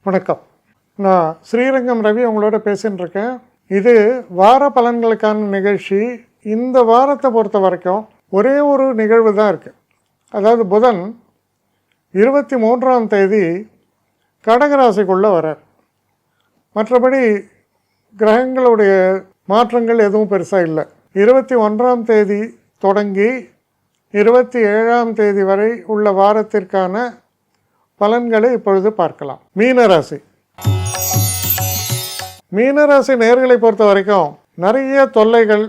வணக்கம். நான் ஸ்ரீரங்கம் ரவி உங்களோட பேசின்னு இருக்கேன். இது வார பலன்களுக்கான நிகழ்ச்சி. இந்த வாரத்தை பொறுத்த வரைக்கும் ஒரே ஒரு நிகழ்வு தான் இருக்குது. அதாவது புதன் 23ஆம் தேதி கடகராசிக்குள்ளே வரார். மற்றபடி கிரகங்களுடைய மாற்றங்கள் எதுவும் பெருசாக இல்லை. 21ஆம் தேதி தொடங்கி 27ஆம் தேதி வரை உள்ள வாரத்திற்கான பலன்களை இப்பொழுது பார்க்கலாம். மீனராசி நேர்களை பொறுத்த வரைக்கும் நிறைய தொல்லைகள்.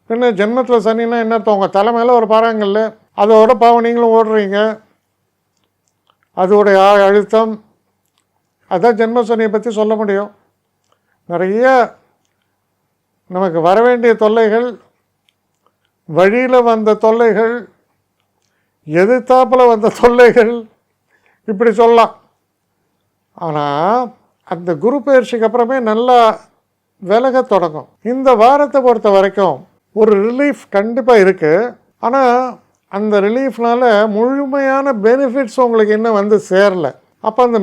பின்ன ஜென்மத்தில் சனின்னா என்ன அர்த்தம்? உங்கள் தலை மேலே ஒரு பாறாங்கல்ல, அதோட பாவம் நீங்களும் ஓடுறீங்க. அதோடைய அழுத்தம், அதான் ஜென்ம சனியை பற்றி சொல்ல முடியும். நிறைய நமக்கு வர வேண்டிய தொல்லைகள், வழியில் வந்த தொல்லைகள், எதிர்த்தாப்பில் வந்த தொல்லைகள், இப்படி சொல்லலாம். ஆனால் அந்த குரு பயிற்சிக்கு அப்புறமே நல்லா விலக தொடங்கும். இந்த வாரத்தை பொறுத்த வரைக்கும் ஒரு ரிலீஃப் கண்டிப்பாக இருக்குது. ஆனால் அந்த ரிலீஃப்னால் முழுமையான பெனிஃபிட்ஸ் உங்களுக்கு இன்னும் வந்து சேரலை. அப்போ அந்த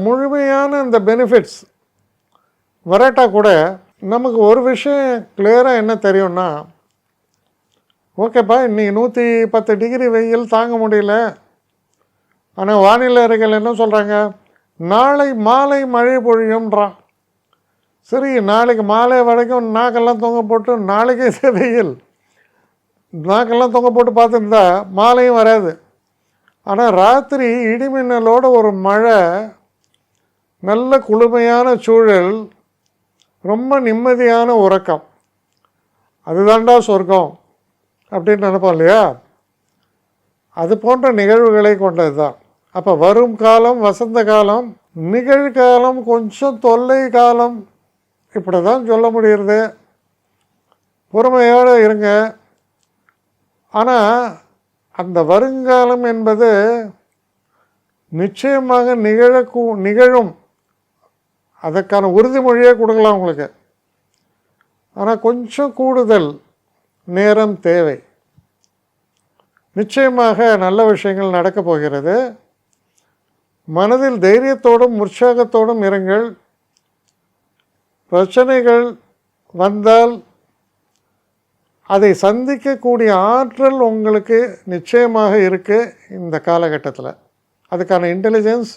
முழுமையான அந்த பெனிஃபிட்ஸ் வராட்டா கூட நமக்கு ஒரு விஷயம் கிளியராக என்ன தெரியும்னா, ஓகேப்பா இன்றைக்கி 110 டிகிரி வெயில் தாங்க முடியல. ஆனால் வானிலை அறிக்கைகள் என்ன சொல்கிறாங்க? நாளை மாலை மழை பொழியும்ன்றான். சரி, நாளைக்கு மாலை வரைக்கும் நாக்கெல்லாம் தொங்க போட்டு நாளைக்கே வெயில் நாக்கெல்லாம் தொங்க போட்டு பார்த்துருந்தா மாலையும் வராது. ஆனால் ராத்திரி இடிமின்னலோட ஒரு மழை, நல்ல குளுமையான சூழல், ரொம்ப நிம்மதியான உறக்கம், அதுதான்டா சொர்க்கம் அப்படின்னு நினைப்போம் இல்லையா? அது போன்ற நிகழ்வுகளை கொண்டது தான். அப்போ வரும் காலம் வசந்த காலம், நிகழ்காலம் கொஞ்சம் தொல்லை காலம், இப்படி தான் சொல்ல முடிகிறது. பொறுமையோடு இருங்க. ஆனால் அந்த வருங்காலம் என்பது நிச்சயமாக நிகழும். அதற்கான உறுதிமொழியே கொடுக்கலாம் உங்களுக்கு. ஆனால் கொஞ்சம் கூடுதல் நேரம் தேவை. நிச்சயமாக நல்ல விஷயங்கள் நடக்கப் போகிறது. மனதில் தைரியத்தோடும் உற்சாகத்தோடும் இருங்கள். பிரச்சனைகள் வந்தால் அதை சந்திக்கக்கூடிய ஆற்றல் உங்களுக்கு நிச்சயமாக இருக்குது இந்த காலகட்டத்தில். அதுக்கான இன்டெலிஜென்ஸ்,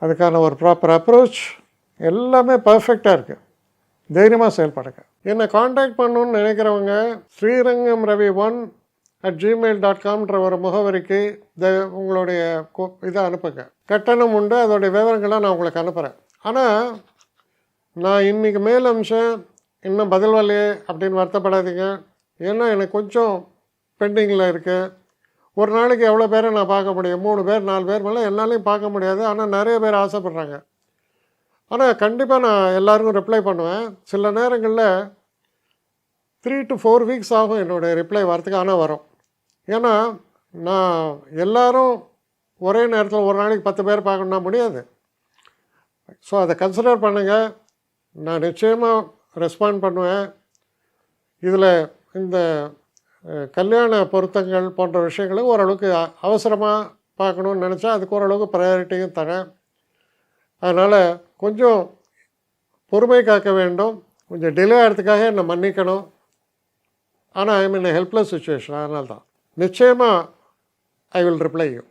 அதுக்கான ஒரு ப்ராப்பர் அப்ரோச் எல்லாமே பர்ஃபெக்டாக இருக்குது. தைரியமாக செயல்படுங்க. என்னை காண்டாக்ட் பண்ணணுன்னு நினைக்கிறவங்க srirangam1@gmail.com ஒரு முகவரிக்கு உங்களுடைய இதை அனுப்புங்க. கட்டணம் உண்டு, அதோடைய விவரங்களை நான் உங்களுக்கு அனுப்புகிறேன். ஆனால் நான் இன்றைக்கி மேல் அம்சம் இன்னும் பதில் வரலையே அப்படின்னு வருத்தப்படாதீங்க. ஏன்னா எனக்கு கொஞ்சம் பெண்டிங்கில் இருக்குது. ஒரு நாளைக்கு எவ்வளோ பேரை நான் பார்க்க முடியும்? 3 பேர் 4 பேர் மேலே என்னாலையும் பார்க்க முடியாது. ஆனால் நிறைய பேர் ஆசைப்பட்றாங்க. ஆனால் கண்டிப்பாக நான் எல்லாருக்கும் ரிப்ளை பண்ணுவேன். சில நேரங்களில் 3 to 4 வீக்ஸ் ஆகும் என்னுடைய ரிப்ளை வரத்துக்கு. ஆனால் வரும். ஏன்னா நான் எல்லோரும் ஒரே நேரத்தில் ஒரு நாளைக்கு 10 பேர் பார்க்கணுன்னா முடியாது. ஸோ அதை கன்சிடர் பண்ணுங்கள். நான் நிச்சயமாக ரெஸ்பாண்ட் பண்ணுவேன். இதில் இந்த கல்யாண பொருத்தங்கள் போன்ற விஷயங்களை ஓரளவுக்கு அவசரமாக பார்க்கணுன்னு நினச்சா அதுக்கு ஓரளவுக்கு ப்ரையாரிட்டியும் தரேன். அதனால் கொஞ்சம் பொறுமை காக்க வேண்டும். கொஞ்சம் டிலே ஆகிறதுக்காக என்னை மன்னிக்கணும். ஆனால் ஐ மீன் ஹெல்ப்லெஸ் சுச்சுவேஷன். அதனால தான் நிச்சயமாக ஐ வில் ரிப்ளை யூ.